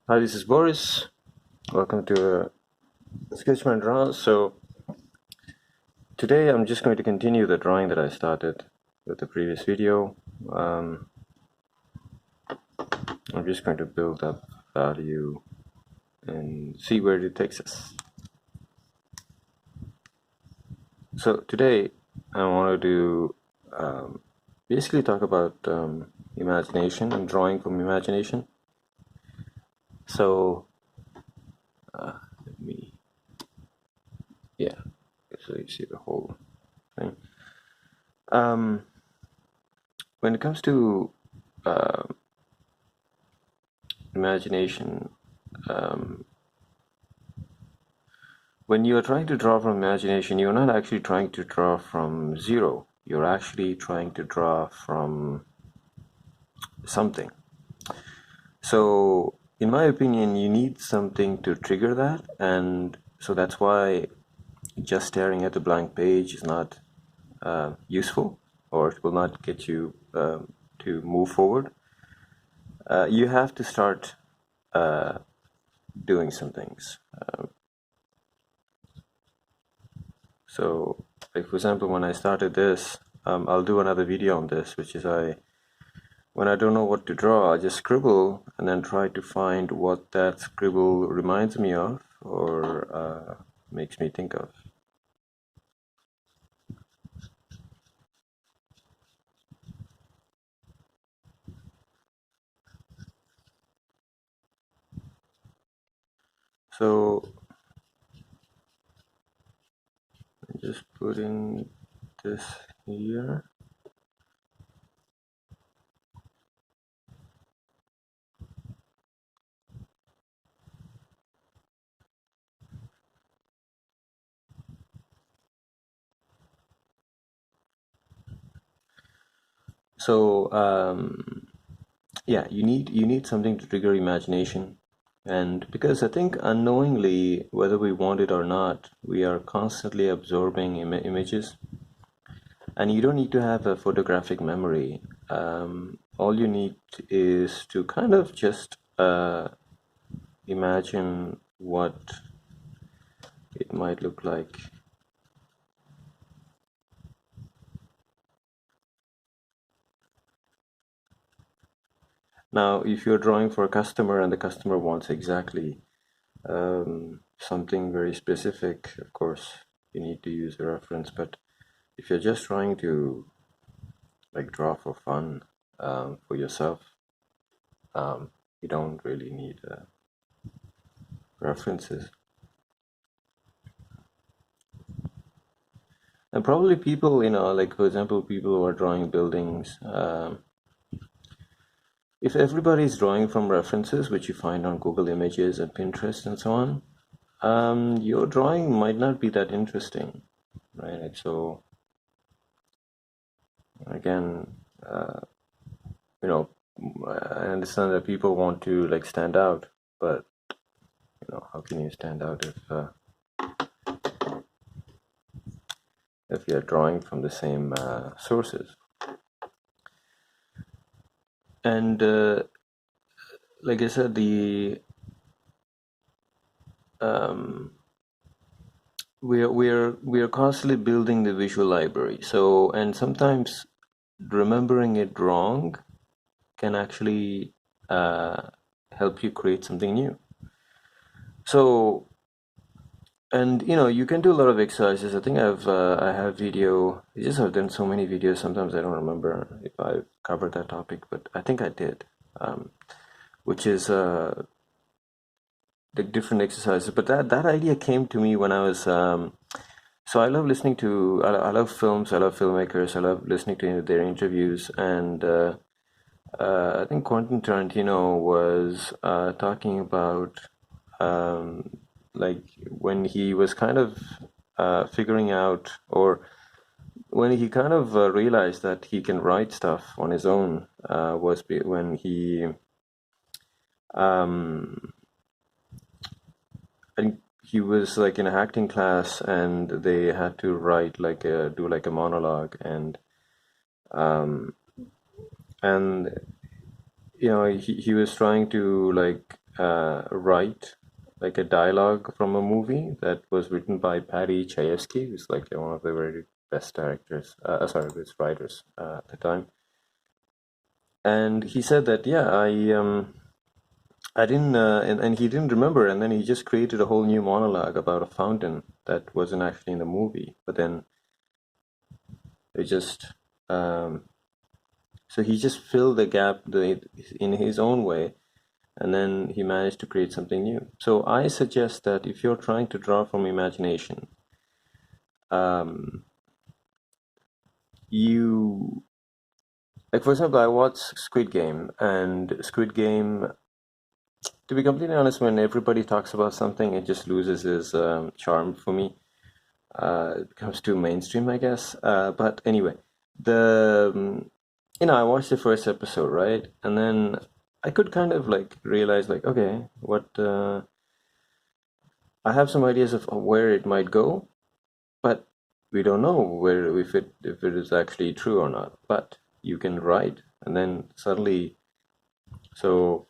Hi, this is Boris. Welcome to Sketchman Draw. So today I'm just going to continue the drawing that I started with the previous video. Um, I'm just going to build up value and see where it takes us. So today I want to basically talk about imagination and drawing from imagination. So let me, yeah, so you see the whole thing. When it comes to uh, imagination, when you are trying to draw from imagination, you're not actually trying to draw from zero. You're actually trying to draw from something. So, in my opinion, you need something to trigger that, and so that's why just staring at the blank page is not useful, or it will not get you to move forward. You have to start doing some things. So, like for example, when I started this, I'll do another video on this, which is when I don't know what to draw, I just scribble and then try to find what that scribble reminds me of or makes me think of. So, I'm just putting this here. So, yeah, you need something to trigger imagination. And because I think unknowingly, whether we want it or not, we are constantly absorbing images. And you don't need to have a photographic memory. All you need is to kind of just imagine what it might look like. Now, if you're drawing for a customer and the customer wants exactly something very specific, of course, you need to use a reference. But if you're just trying to like draw for fun for yourself, you don't really need references. And probably people, like for example, people who are drawing buildings, if everybody's drawing from references, which you find on Google Images and Pinterest and so on, your drawing might not be that interesting, right? So again, you know, I understand that people want to like stand out, but how can you stand out if you're drawing from the same sources? And like I said, um, we're constantly building the visual library. So, and sometimes remembering it wrong can actually help you create something new. So, and you can do a lot of exercises. I think I have video. I just have done so many videos. Sometimes I don't remember if I covered that topic, but I think I did. Which is the different exercises. But that idea came to me when I was. So I love listening to. I love films. I love filmmakers. I love listening to their interviews. And I think QuantumTarantino was talking about like when he was kind of figuring out, or when he kind of realized that he can write stuff on his own, was when he um, and he was like in an acting class, and they had to write do like a monologue, and he was trying to like write like a dialogue from a movie that was written by Paddy Chayefsky, who's like one of the very best directors, sorry, best writers at the time. And he said that, yeah, I didn't, and he didn't remember, and then he just created a whole new monologue about a fountain that wasn't actually in the movie, but then it just, um, so he just filled the gap in his own way, and then he managed to create something new. So I suggest that if you're trying to draw from imagination, um, you like, for example, I watched Squid Game, and Squid Game, to be completely honest, when everybody talks about something, it just loses its charm for me. It becomes too mainstream, I guess. But anyway, the I watched the first episode, right? And then I could kind of like realize, like, okay, what I have some ideas of where it might go, but we don't know where if it is actually true or not. But you can write, and then suddenly, so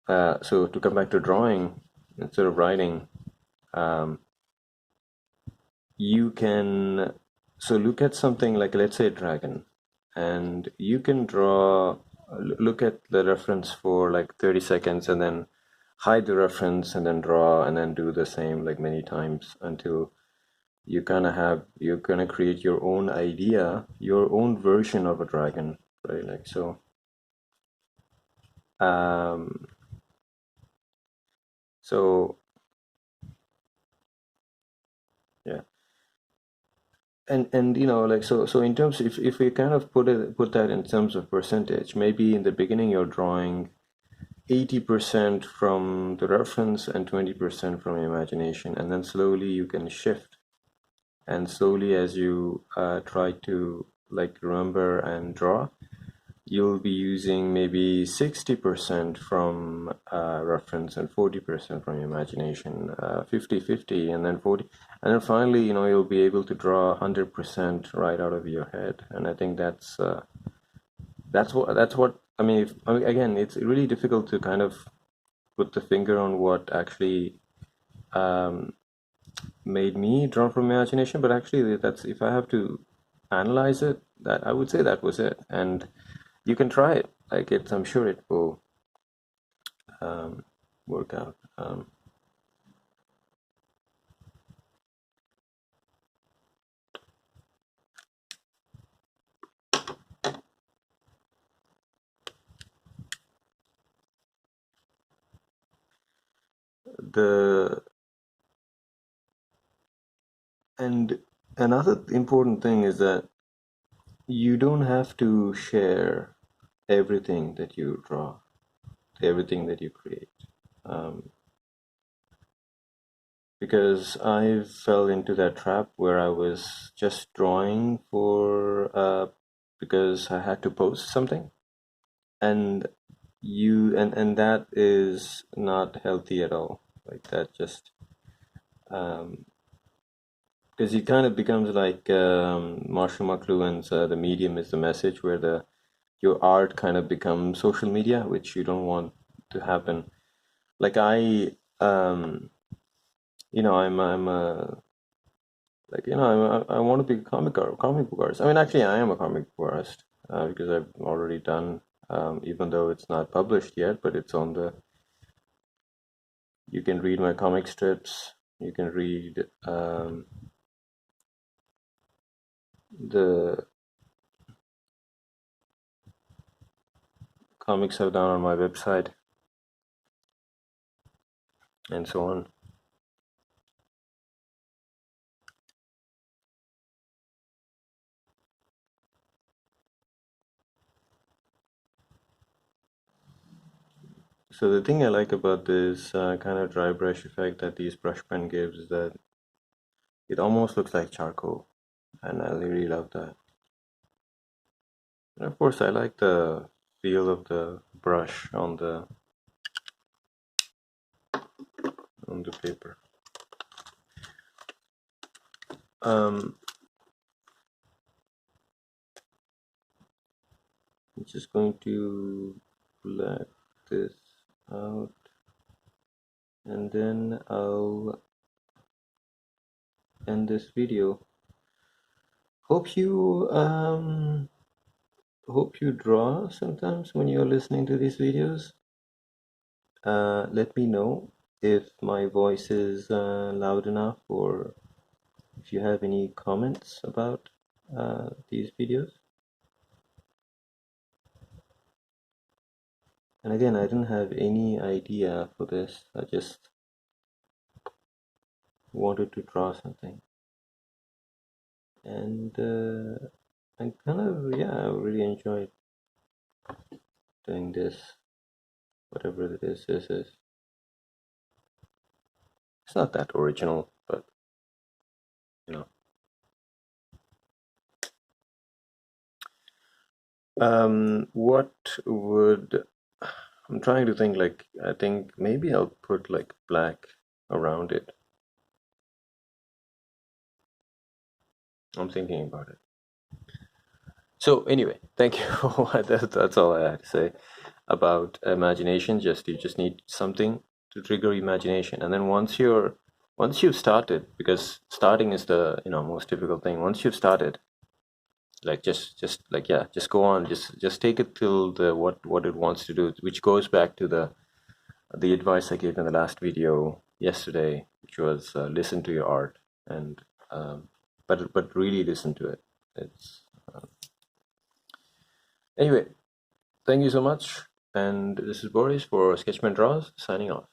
so to come back to drawing instead of writing, um, you can so look at something like, let's say, a dragon, and you can draw, look at the reference for like 30 seconds and then hide the reference and then draw and then do the same like many times until you're gonna create your own idea, your own version of a dragon, right? Like, so um so yeah. And like, so in terms, if we kind of put that in terms of percentage, maybe in the beginning you're drawing 80% from the reference and 20% from imagination, and then slowly you can shift, and slowly as you try to like remember and draw, you'll be using maybe 60% from reference and 40% from imagination, 50-50, and then 40, and then finally, you'll be able to draw 100% right out of your head. And I think that's what I mean. I mean, again, it's really difficult to kind of put the finger on what actually um, made me draw from imagination, but actually, that's, if I have to analyze it, that I would say that was it. And you can try it. Like, I'm sure it will um, work out. The and another important thing is that you don't have to share everything that you draw, everything that you create, um, because I fell into that trap where I was just drawing for because I had to post something, and and that is not healthy at all. Like, that just um, because it kind of becomes like Marshall McLuhan's "The Medium is the Message," where the your art kind of becomes social media, which you don't want to happen. Like, I'm a like I want to be a comic book artist. I mean, actually, I am a comic book artist because I've already done, even though it's not published yet, but it's on the. You can read my comic strips. You can read the comics I've done on my website and so on. So the thing I like about this kind of dry brush effect that these brush pen gives is that it almost looks like charcoal, and I really love that. And of course, I like the feel of the brush on the paper. Um, I'm just going to black this out. and then I'll end this video. Hope you draw sometimes when you're listening to these videos. Let me know if my voice is loud enough, or if you have any comments about these videos. And again, I didn't have any idea for this. I just wanted to draw something. And I kind of, yeah, I really enjoyed doing this, whatever it is this is. It's not that original, but you know. What would I'm trying to think, like, I think maybe I'll put like black around it. I'm thinking about it. So anyway, thank you. That's all I had to say about imagination. You just need something to trigger imagination, and then once you've started, because starting is the most difficult thing. Once you've started, like just like yeah, just go on, just take it till the what it wants to do, which goes back to the advice I gave in the last video yesterday, which was listen to your art, and but really listen to it. It's anyway. Thank you so much, and this is Boris for Sketchman Draws signing off.